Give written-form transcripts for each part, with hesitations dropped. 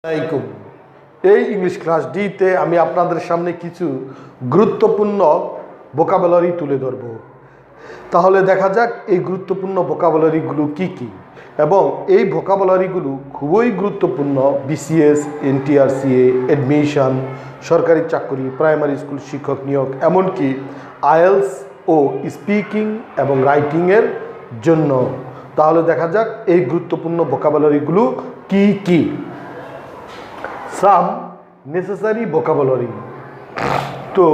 আসসালামাইকুম। এই English class ডিতে আমি আপনাদের সামনে কিছু গুরুত্বপূর্ণ ভোকাবুলারি তুলে ধরব। তাহলে দেখা যাক এই গুরুত্বপূর্ণ ভোকাবুলারিগুলো কি কি, এবং এই ভোকাবুলারিগুলো খুবই গুরুত্বপূর্ণ বিসিএস, NTRCA, অ্যাডমিশন, সরকারি চাকরি, প্রাইমারি স্কুল শিক্ষক নিয়োগ, এমনকি IELTS ও স্পিকিং এবং রাইটিংয়ের জন্য। তাহলে দেখা যাক এই গুরুত্বপূর্ণ ভোকাবুলারিগুলো কি কি। সাম নেসেসারি ভোকাবুলারি। তো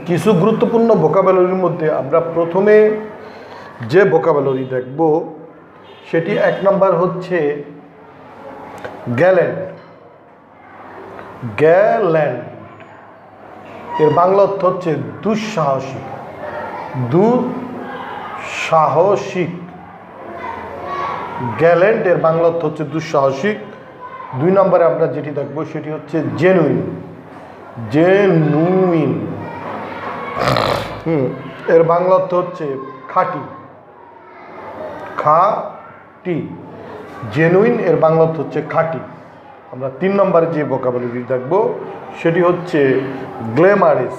কিছু গুরুত্বপূর্ণ ভোকাবুলারির মধ্যে আমরা প্রথমে যে ভোকাবুলারি দেখব সেটি 1 নম্বর হচ্ছে গ্যালেন্ট। গ্যালেন্ট এর বাংলা অর্থ হচ্ছে দুঃসাহসিক। দুঃসাহসিক। গ্যালেন্ট এর বাংলা অর্থ হচ্ছে দুঃসাহসিক। 2 নম্বরে আমরা যেটি দেখব সেটি হচ্ছে জেনুইন। জেনুইন এর বাংলা অর্থ হচ্ছে খাঁটি। খাঁটি। জেনুইন এর বাংলা অর্থ হচ্ছে খাঁটি। আমরা 3 নম্বরে যে ভোকাবুলারি দেখব সেটি হচ্ছে glamorous.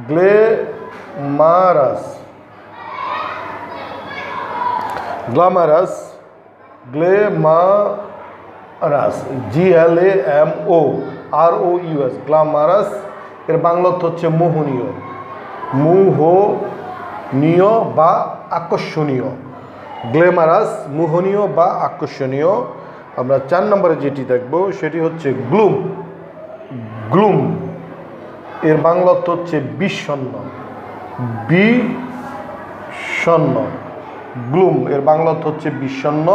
Glamorous. Glamorous. Glamorous. GLAMOROUS। Glamorous এর বাংলা অর্থ হচ্ছে মোহনীয়। মোহনীয় বা আকর্ষণীয়। গ্ল্যামারাস মোহনীয় বা আকর্ষণীয়। আমরা 4 নম্বরে যেটি দেখব সেটি হচ্ছে গ্লুম। গ্লুম এর বাংলা অর্থ হচ্ছে বিষণ্ণ। বিষণ্ণ। গ্লুম এর বাংলা অর্থ হচ্ছে বিষণ্ণ।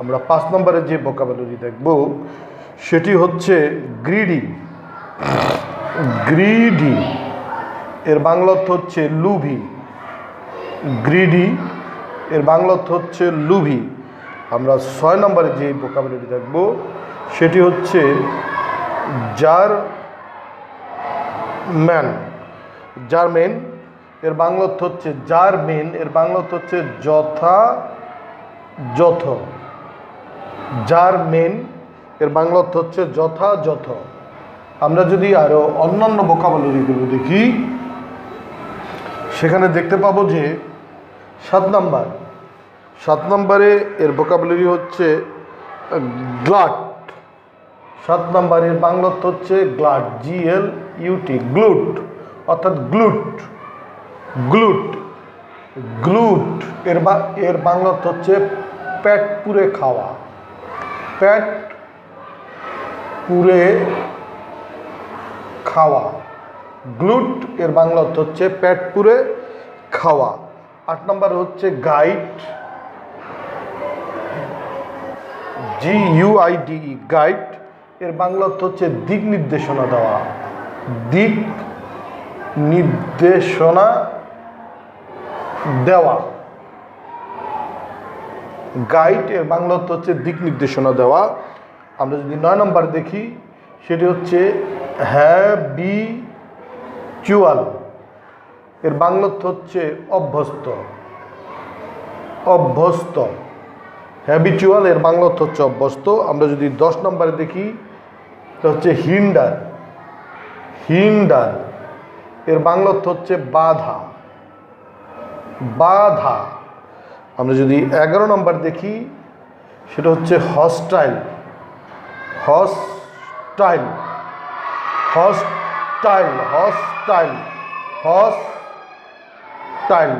আমরা 5 নম্বরে যে ভোকাবুলারি দেখব সেটি হচ্ছে গ্রিডি। গ্রিডি এর বাংলা অর্থ হচ্ছে লুভি। গ্রিডি এর বাংলা অর্থ হচ্ছে লুভি। আমরা 6 নম্বরে যে ভোকাবুলারি দেখব সেটি হচ্ছে জারম্যান। জার্মেন এর বাংলা অর্থ হচ্ছে জার্মেন এর বাংলা অর্থ হচ্ছে যথাযথ। জার্মেন এর বাংলা অর্থ হচ্ছে যথাযথ। আমরা যদি আরো অন্যান্য ভোকাবুলারিগুলো দেখি সেখানে দেখতে পাবো যে 7 নম্বরে এর ভোকাবুলারি হচ্ছে গ্লাট। 7 নম্বরের বাংলা অর্থ হচ্ছে গ্লাট। GLUT। গ্লুট অর্থাৎ গ্লুট। গ্লুট। গ্লুট এর বাংলা অর্থ হচ্ছে পেট পুরে খাওয়া। পেট পুরে খাওয়া। গ্লুট এর বাংলা অর্থ হচ্ছে পেট পুরে খাওয়া। 8 নম্বর হচ্ছে গাইড। GUIDE। গাইড এর বাংলা অর্থ হচ্ছে দিক নির্দেশনা দেওয়া। দিক নির্দেশনা দেওয়া। গাইড এর বাংলা অর্থ হচ্ছে দিক নির্দেশনা দেওয়া। আমরা যদি 9 নম্বর দেখি সেটি হচ্ছে হ্যাবিচুয়াল। এর বাংলা অর্থ হচ্ছে অভ্যস্ত। অভ্যস্ত। হ্যাবিচুয়াল এর বাংলা অর্থ হচ্ছে অভ্যস্ত। আমরা যদি 10 নম্বরে দেখি এটা হচ্ছে হিন্ডার। হিন্ডার এর বাংলা অর্থ হচ্ছে বাধা। বাধা। আমরা যদি 11 নম্বর দেখি সেটা হচ্ছে hostile. Hostile. Hostile. Hostile. Hostile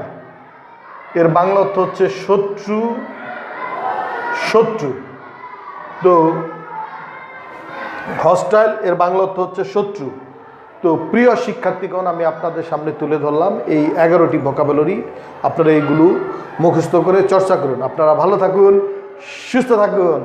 এর বাংলা অর্থ হচ্ছে শত্রু। শত্রু। তো হস্টাইল এর বাংলা অর্থ হচ্ছে শত্রু। তো প্রিয় শিক্ষার্থীগণ, আমি আপনাদের সামনে তুলে ধরলাম এই 11টি ভোকাবুলারি। আপনারা এইগুলো মুখস্থ করে চর্চা করুন। আপনারা ভালো থাকুন, সুস্থ থাকুন।